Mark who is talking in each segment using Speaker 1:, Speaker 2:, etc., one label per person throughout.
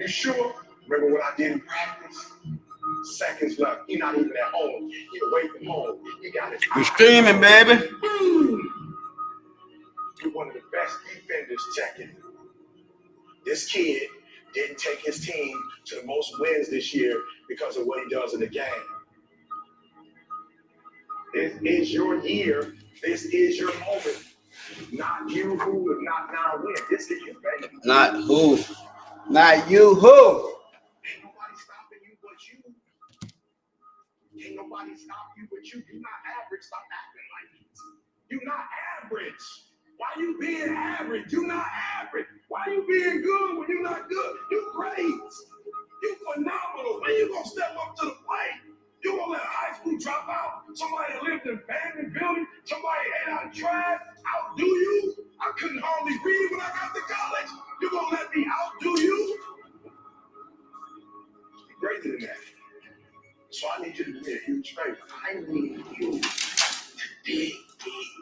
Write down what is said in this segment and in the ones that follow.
Speaker 1: sure? Remember what I did in practice? Seconds left. You're not even at home. You're away from home. You got it.
Speaker 2: You're streaming, baby.
Speaker 1: You're one of the best defenders checking. This kid didn't take his team to the most wins this year because of what he does in the game. This is your year. This is your moment. Not you who would not now win. This is your baby.
Speaker 2: Not who. Not you who.
Speaker 1: Ain't nobody stopping you but you. Ain't nobody stopping you but you. You're not average. Stop acting like it. You're not average. Why you being average? You're not average. Why you being good when you're not good? You great. You phenomenal. When you gonna step up to the plate? You gonna let a high school drop out? Somebody that lived in abandoned building? Somebody ate out trash? Outdo you? I couldn't hardly read when I got to college. You gonna let me outdo you? You're greater than that. So I need you to do me a huge favor. I need you to dig deep.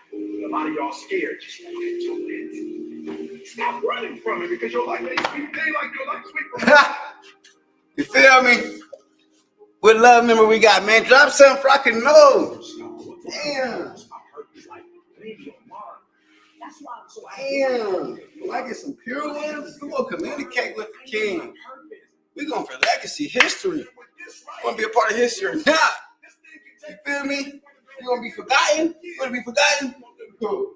Speaker 1: A lot of y'all scared. Just walk into it. Stop running from it because your life ain't sweet. They like your life sweet from
Speaker 2: You feel me? What love memory we got, man? Drop something for I can know. Damn. Damn. When I get some pure ones, we're going to communicate with the king. We're going for legacy, history. We're going to be a part of history or not. You feel me? You're going to be forgotten? You're going to be forgotten? Cool.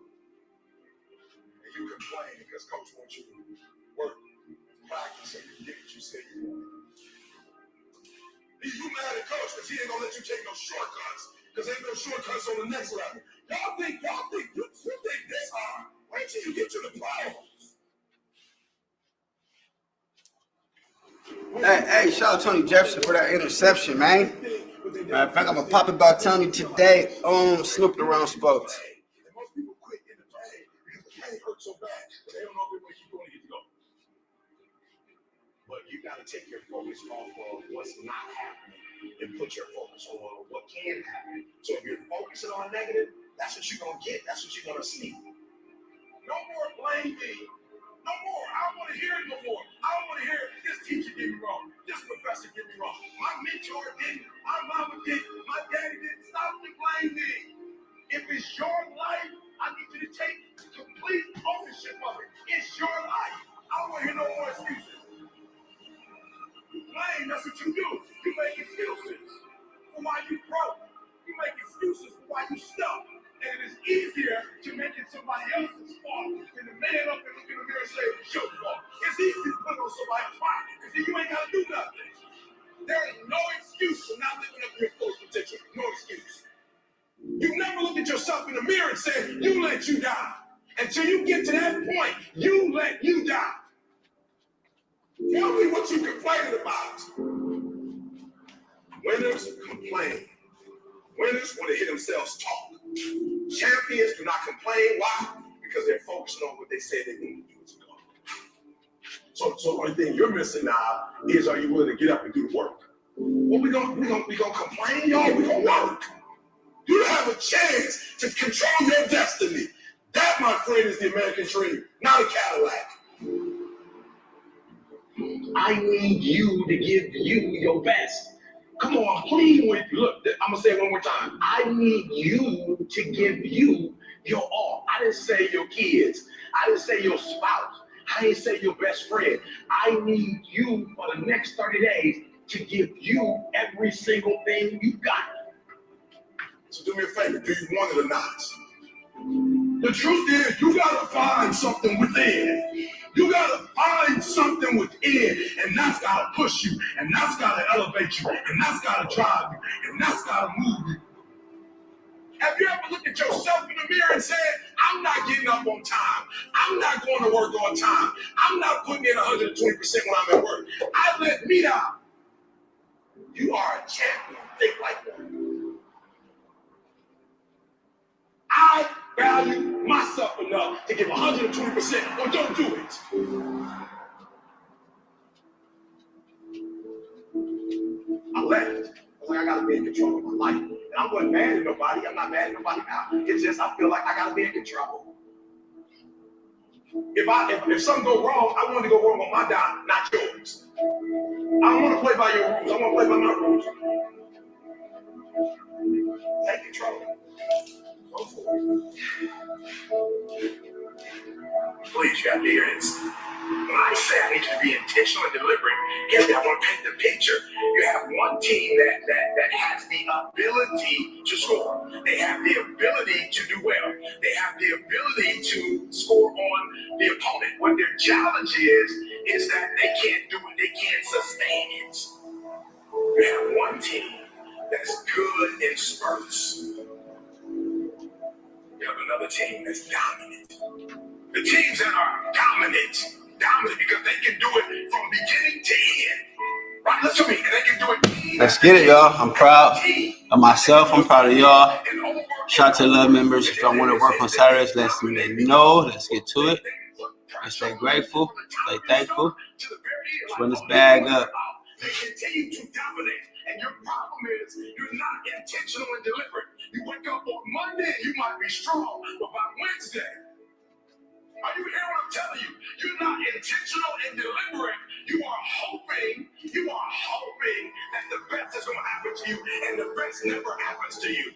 Speaker 1: And you complain because coach wants you to work, practice, and you get what you say you want. You mad at coach because he ain't gonna let you take no shortcuts because ain't no shortcuts on the next level. Y'all think you think this hard. Wait till you get to the pros.
Speaker 2: Hey, shout out Tony Jefferson for that interception, man. Matter of fact, I'm going to pop it about Tony today on Snooping Around Sports.
Speaker 1: Most people quit in the pain because the pain hurts so bad, but they don't know if they're going to get to go. But you got to take your focus off of what's not happening and put your focus on what can happen. So if you're focusing on negative, that's what you're going to get. That's what you're going to see. No more blame game. No more. I don't want to hear it no more. I don't want to hear this teacher did me wrong. This professor did me wrong. My mentor didn't. My mama didn't. My daddy didn't. Stop the blame game. If it's your life, I need you to take complete ownership of it. It's your life. I don't want to hear no more excuses. Blame, that's what you do. You make excuses for why you broke. You make excuses for why you stuck. And it is easier to make it somebody else's fault than to man up and look in the mirror and say, it's your fault. It's easy to put on somebody's fault because then you ain't got to do nothing. There is no excuse for not living up to your full potential. No excuse. You never look at yourself in the mirror and say, you let you die. Until you get to that point, you let you die. Tell me what you complaining about. Winners complain. Winners want to hear themselves talk. Champions do not complain. Why? Because they're focusing on what they say they want to do to go. So the only thing you're missing now is, are you willing to get up and do the work? Well, we gonna complain, y'all. We gonna work. You have a chance to control your destiny. That, my friend, is the American dream, not a Cadillac. I need you to give you your best. Come on, please. Look, I'm going to say it one more time. I need you to give you your all. I didn't say your kids. I didn't say your spouse. I didn't say your best friend. I need you for the next 30 days to give you every single thing you got. So do me a favor. Do you want it or not? The truth is, you got to find something within. You gotta find something within, and that's gotta push you, and that's gotta elevate you, and that's gotta drive you, and that's gotta move you. Have you ever looked at yourself in the mirror and said, I'm not getting up on time. I'm not going to work on time. I'm not putting in 120% when I'm at work. I let me down. You are a champion. Think like one. I value myself enough to give 120%, or don't do it. I left. I was like, I gotta be in control of my life. And I wasn't mad at nobody. I'm not mad at nobody now. It's just I feel like I gotta be in control. If something go wrong, I want to go wrong on my dime, not yours. I don't want to play by your rules. I want to play by my rules. Take control. Go for it. Please, you have to hear this. When I say I need you to be intentional and deliberate, I want to paint the picture. You have one team that has the ability to score. They have the ability to do well. They have the ability to score on the opponent. What their challenge is that they can't do it. They can't sustain it. You have one team that's good in spurts. You have another team that's dominant. The teams that are dominant because they can do it from beginning to end. Right, listen to me, and they can do it.
Speaker 2: Let's get it, y'all. I'm proud of myself. I'm proud of y'all. Shout out to the love members. If y'all want to work on Saturdays, let me know. Let's get to it. Let's stay grateful, stay thankful. Let's run this bag up.
Speaker 1: They continue to dominate, and your problem is you're not intentional and deliberate. You wake up on Monday and you might be strong, but by Wednesday, are you hearing what I'm telling you? You're not intentional and deliberate. You are hoping that the best is going to happen to you, and the best never happens to you.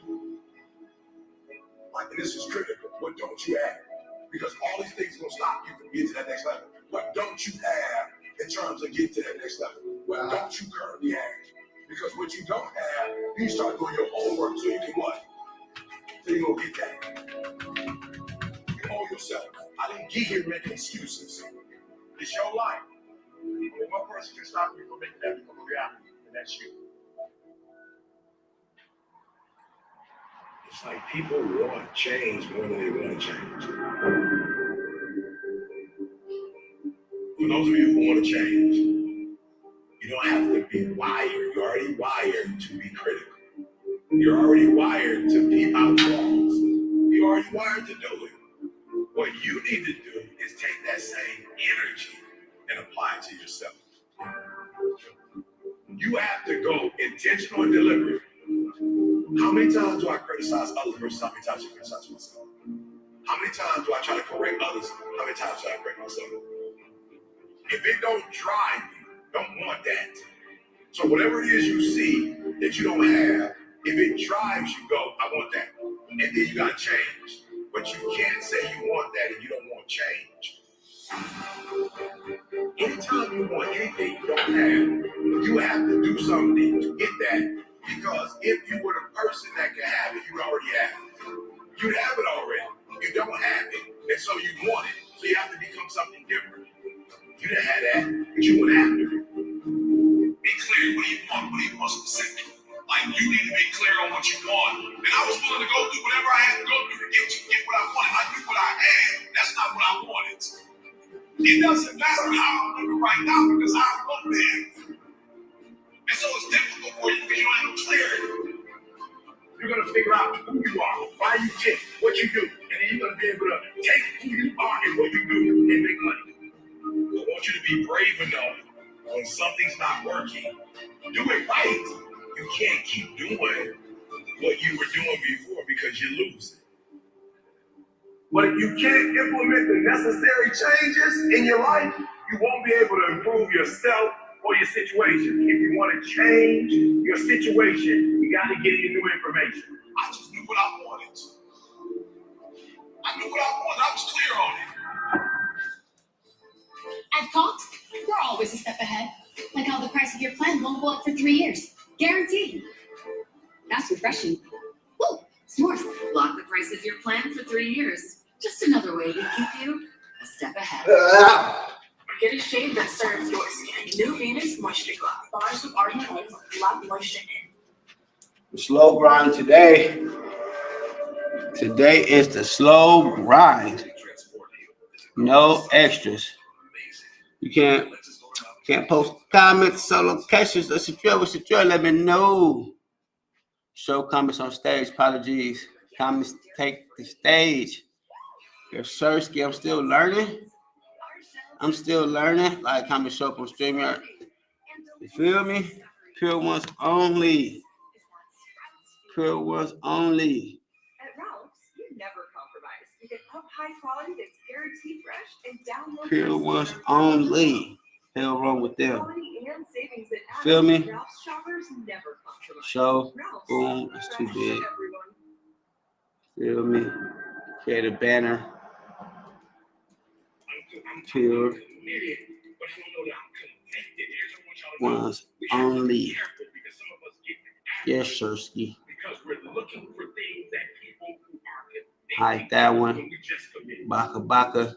Speaker 1: Like, and this is critical. What don't you have? Because all these things are going to stop you from getting to that next level. What don't you have in terms of getting to that next level? What don't you currently have? Because what you don't have, you start doing your homework so you can what? So you're going to get that. You owe yourself. I didn't get here making excuses. It's your life. Only one person can stop you from making that become a reality, and that's you. It's like people want change more than they want to change. For those of you who want to change, you don't have to be wired. You're already wired to be critical. You're already wired to be out wrongs. You're already wired to do it. What you need to do is take that same energy and apply it to yourself. You have to go intentional and deliberate. How many times do I criticize others versus how many times I criticize myself? How many times do I try to correct others? How many times do I correct myself? If it don't drive you, don't want that. So whatever it is you see that you don't have, if it drives you, go, I want that. And then you got to change. But you can't say you want that and you don't want change. Anytime you want anything you don't have, you have to do something to get that. Because if you were the person that could have it, you'd already have it. You'd have it already. You don't have it, and so you want it. So you have to become something different. You didn't have that, but you went after it. Be clear. What do you want? What do you want specifically? Like, you need to be clear on what you want. And I was willing to go through whatever I had to go through to get what I wanted. I knew what I had. That's not what I wanted. It doesn't matter how I'm living right now because I want that. And so it's difficult for you because you don't have no clarity. You're going to figure out who you are, why you tick, what you do, and then you're going to be able to take who you are and what you do and make money. I want you to be brave enough when something's not working. Do it right. You can't keep doing what you were doing before because you're losing. But if you can't implement the necessary changes in your life, you won't be able to improve yourself or your situation. If you want to change your situation, you got to get your new information. I just knew what I wanted. I knew what I wanted. I was clear on it.
Speaker 3: At Cox, we're always a step ahead. Like how the price of your plan won't go up for 3 years. Guaranteed.
Speaker 4: That's refreshing.
Speaker 3: Woo, s'mores.
Speaker 4: Lock the price of your plan for 3 years. Just another way to keep you a step ahead.
Speaker 5: Get a shade that serves your skin. New Venus Moisture Glass. Bars of ardent oils love moisture in.
Speaker 2: Slow grind today. Today is the slow grind. No extras. You can't post comments, solo locations. What's the drill? Let me know. Show comments on stage. Apologies. Comments take the stage. Your Sersky, I'm still learning. Like, comment, show up on StreamYard. You feel me? Pure ones only. Pure ones only.
Speaker 5: At Ralph's, you never compromise. You get up high quality that's guaranteed fresh and download
Speaker 2: Pure ones only. Hell wrong with them.
Speaker 5: quality and savings that add
Speaker 2: Feel
Speaker 5: up.
Speaker 2: me?
Speaker 5: Ralph's shoppers never compromise.
Speaker 2: Show.
Speaker 5: Ralph's,
Speaker 2: Boom. That's too
Speaker 5: fresh
Speaker 2: big.
Speaker 5: everyone.
Speaker 2: Feel me? Create a banner. Pure ones only. Yes, Sirski.
Speaker 1: Because we're looking for things that people who are
Speaker 2: Hide that one. Baka baka.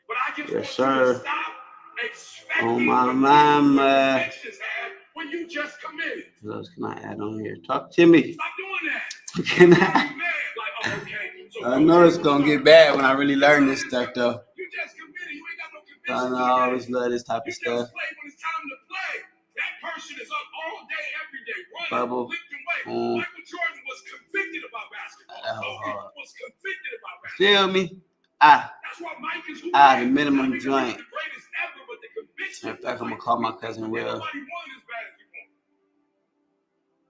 Speaker 1: But I just
Speaker 2: Yes,
Speaker 1: want
Speaker 2: sir.
Speaker 1: you to stop expecting
Speaker 2: Oh, my
Speaker 1: what
Speaker 2: mama.
Speaker 1: convictions have when you just committed.
Speaker 2: What else can I add on here? Talk to me.
Speaker 1: Stop doing that.
Speaker 2: Can
Speaker 1: You're
Speaker 2: I?
Speaker 1: mad, like, oh, okay. So
Speaker 2: I know it's gonna get bad when I really learn this stuff, though.
Speaker 1: You just committed. You ain't got no conviction.
Speaker 2: I know I always love this type
Speaker 1: You
Speaker 2: of
Speaker 1: just
Speaker 2: stuff.
Speaker 1: play when it's time to play. That person is up all day, every day, running,
Speaker 2: Bubble.
Speaker 1: lifting weights.
Speaker 2: Mm.
Speaker 1: Michael Jordan was convicted about basketball.
Speaker 2: Oh.
Speaker 1: Was convicted about basketball.
Speaker 2: Feel me? Ah,
Speaker 1: That's why Mike is who
Speaker 2: ah,
Speaker 1: he
Speaker 2: the
Speaker 1: is.
Speaker 2: minimum
Speaker 1: Not because
Speaker 2: joint.
Speaker 1: he's the greatest ever, but the conviction.
Speaker 2: In fact, I'm gonna call my cousin Will.
Speaker 1: Nobody wanted as bad as he wanted.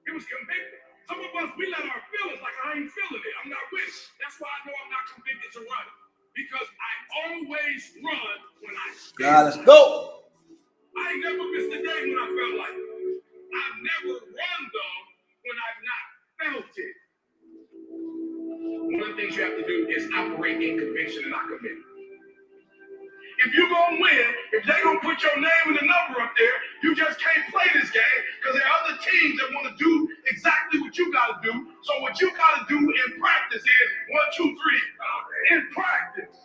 Speaker 1: He was convicted. Some of us, we let our feelings like I ain't feeling it. I'm not with it. That's why I know I'm not convicted to run. Because I always run when I feel.
Speaker 2: God, let's go.
Speaker 1: I ain't never missed a day when I felt like it. I've never run though when I've not felt it. One of the things you have to do is operate in conviction and not commit. If you're gonna win, if they gonna put your name and the number up there, you just can't play this game because there are other teams that want to do exactly what you gotta do. So what you gotta do in practice is 1, 2, 3. In practice.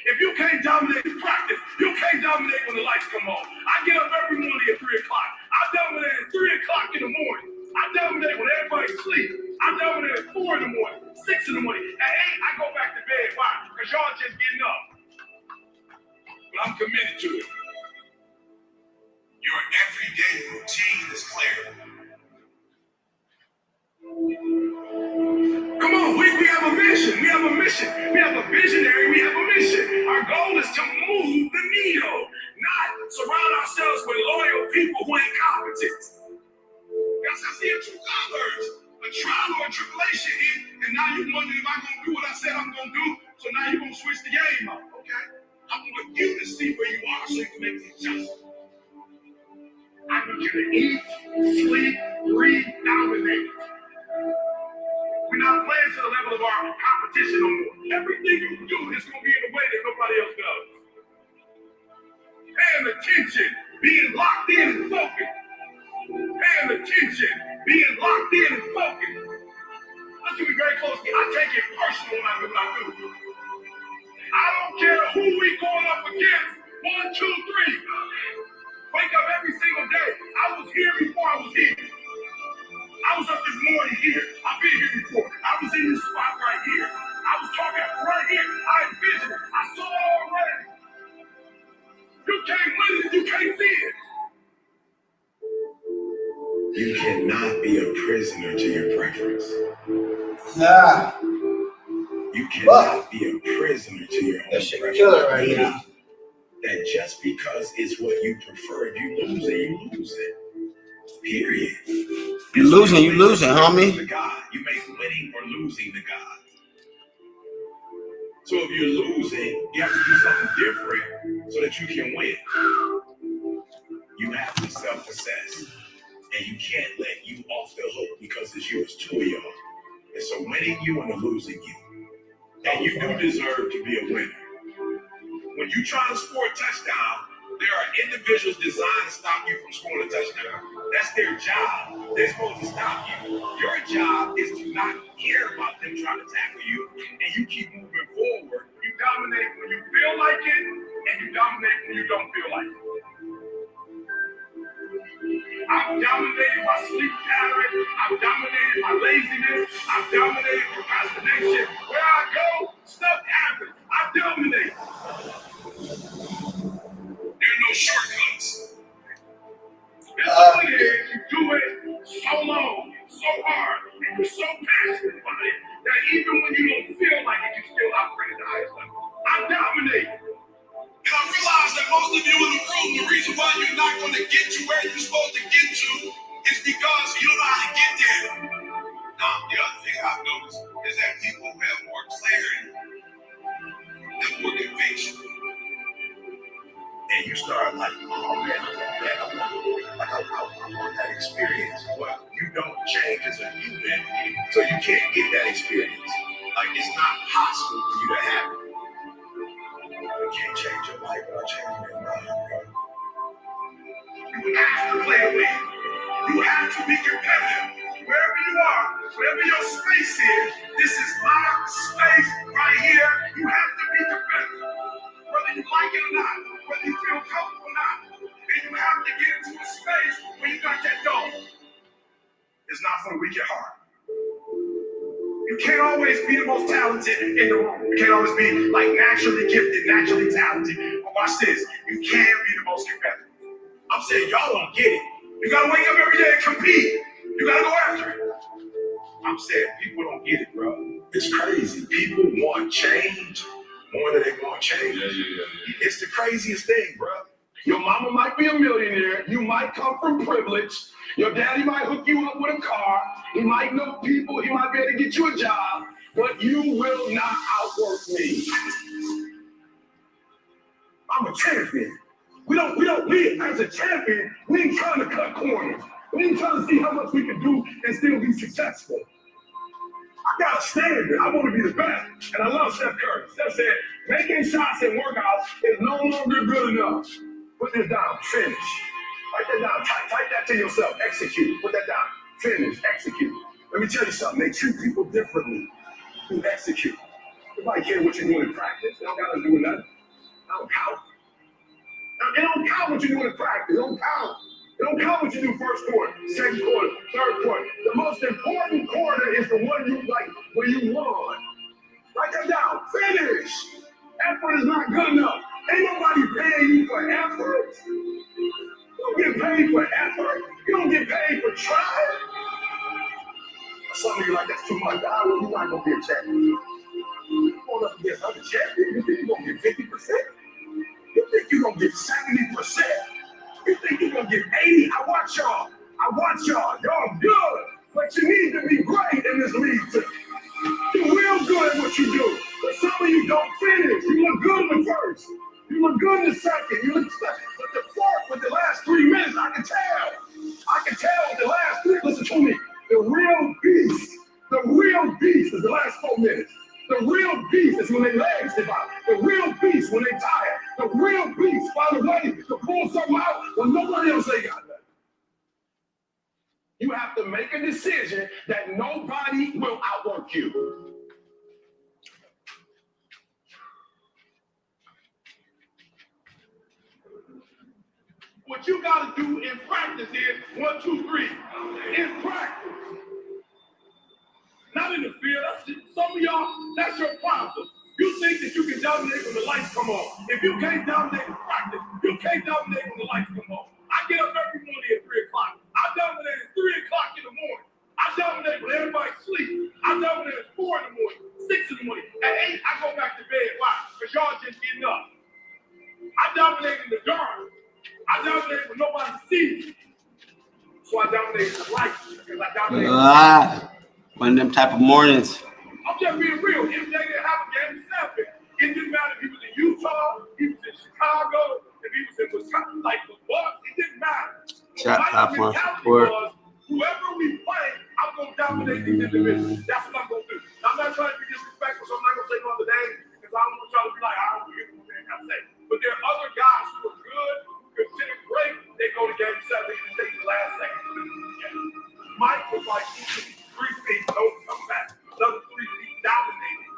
Speaker 1: If you can't dominate in practice, you can't dominate when the lights come on. I get up every morning at 3 o'clock. I dominate at 3 o'clock in the morning. I dominate when everybody's asleep. I dominate at 4 in the morning, 6 in the morning. At 8, I go back to bed. Why? Because y'all just getting up. But I'm committed to it. Your everyday routine is clear. Come on, we have a mission. We have a mission. We have a visionary. We have a mission. Our goal is to move the needle, not surround ourselves with loyal people who ain't competent. That's I see it two others. A trial or a tribulation hit, and now you wondering if I'm gonna do what I said I'm gonna do. So now you're gonna switch the game up, okay? I want you to see where you are so you can make the adjustment. I need you to eat, sleep, breathe, dominate. We're not playing to the level of our competition no more. Everything you do is going to be in a way that nobody else does. Paying attention, being locked in and focused. Paying attention, being locked in and focused. Listen to me very closely. I take it personal when I do what I do. I don't care who we going up against. 1, 2, 3. Wake up every single day. I was here before I was here. I was up this morning here. I've been here before. I was in this spot right here. I was talking right here. I envisioned it. I saw it already. You can't win it if you can't see it. You cannot be a prisoner to your preference.
Speaker 2: Ah,
Speaker 1: You cannot be a prisoner to your own
Speaker 2: that shit
Speaker 1: preference.
Speaker 2: killer right now.
Speaker 1: That just because it's what you prefer, if you lose it, you lose it. Period.
Speaker 2: You losing, homie.
Speaker 1: To God. You make winning or losing to God. So if you're losing, you have to do something different so that you can win. You have to self-assess. And you can't let you off the hook because it's yours, two of y'all. It's a winning you and a losing you. And you do deserve to be a winner. When you try to score a touchdown, there are individuals designed to stop you from scoring a touchdown. That's their job. They're supposed to stop you. Your job is to not care about them trying to tackle you, and you keep moving forward. You dominate when you feel like it, and you dominate when you don't feel like it. I've dominated my sleep pattern. I've dominated my laziness. I've dominated procrastination. Where I go, stuff happens. I dominate. There are no shortcuts. This one is you do it so long, so hard, and you're so passionate about it that even when you don't feel like it, you still operate at the highest level. I dominate. And I realize that most of you in the room, the reason why you're not going to get to where you're supposed to get to is because you don't know how to get there. Now, the other thing I've noticed is that people who have more clarity What convicts you? And you start like, oh man, I want that. I want that experience. Well, you don't change as a human, so you can't get that experience. Like, it's not possible for you to have it. You can't change your life without changing your mind, bro. You have to play to win. You have to be competitive. Wherever you are, wherever your space is, this is my space right here. You have to be competitive. Whether you like it or not, whether you feel comfortable or not. And you have to get into a space where you got that dog. It's not for the weak at heart. You can't always be the most talented in the room. You can't always be like naturally gifted, naturally talented. But watch this. You can be the most competitive. I'm saying y'all don't get it. You gotta wake up every day and compete. You gotta go after it. I'm saying people don't get it, bro. It's crazy. People want change more than they want change. Yeah. It's the craziest thing, bro. Your mama might be a millionaire. You might come from privilege. Your daddy might hook you up with a car. He might know people. He might be able to get you a job. But you will not outwork me. I'm a champion. We as a champion, we ain't trying to cut corners. We ain't trying to see how much we can do and still be successful. I got a standard. I want to be the best. And I love Steph Curry. Steph said, making shots and workouts is no longer good enough. Put this down. Finish. Write that down. Type that to yourself. Execute. Put that down. Finish. Execute. Let me tell you something. They treat people differently who execute. Nobody cares what you're doing in practice. They don't got to do nothing. That don't count. It don't count what you do in practice. It don't count. It don't count what you do first quarter, second quarter, third quarter. The most important quarter is the one you like when you won. Write that down. Finish. Effort is not good enough. Ain't nobody paying you for effort. You don't get paid for effort. You don't get paid for trying. Some of you like, that's too much. You're not going to be a champion. You going up against other champions. You think you're going to get 50%? You think you're going to get 70%? You think you're going to get 80? I watch y'all. Y'all good. But you need to be great in this league too. You're real good at what you do. But some of you don't finish. You look good in the first. You look good in the second. You look but the fourth, with the last 3 minutes, I can tell with the last 3. Listen to me. The real beast is the last 4 minutes. The real beast is when their legs give out. The real beast when they tired. The real beast find a way to pull something out when nobody else ain't got that. You have to make a decision that nobody will outwork you. What you got to do in practice is 1, 2, 3. In practice. Not in the field. Some of y'all, that's your problem. You think that you can dominate when the lights come on. If you can't dominate in practice, you can't dominate when the lights come on. I get up every morning at 3 o'clock. I dominate at 3 o'clock in the morning. I dominate when everybody sleeps. I dominate at 4 in the morning, 6 in the morning. At 8, I go back to bed. Why? Because y'all just getting up. I dominate in the dark. I dominate when nobody sees me. So I dominate in the light because I dominate.
Speaker 2: One of them type of mornings.
Speaker 1: I'm just being real. If they didn't have a game 7, it didn't matter if he was in Utah, he was in Chicago, if he was in Wisconsin, like the Wurks, it didn't matter.
Speaker 2: Chat platform
Speaker 1: support. Whoever we play, I'm going to dominate these individuals. That's what I'm going to do. Now, I'm not trying to be disrespectful, so I'm not going to say no other names because I don't want y'all to be like, I don't hear what they're going to say. But there are other guys who are good, who consider great. They go to game 7 and take the last second. Mike was like 3 feet, don't come back. Another 3 feet dominated.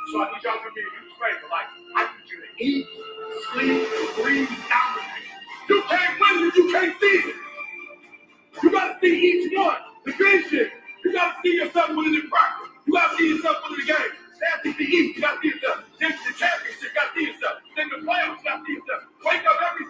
Speaker 1: So I need y'all to be a huge favor. Like, I need you to eat, sleep, breathe, dominate. You can't win if you can't see it. You gotta see each one. The vision. You gotta see yourself winning in practice. You gotta see yourself winning the game. After the East, you gotta see yourself. Then the championship, you gotta see yourself. Then the playoffs, you gotta see yourself. Wake up every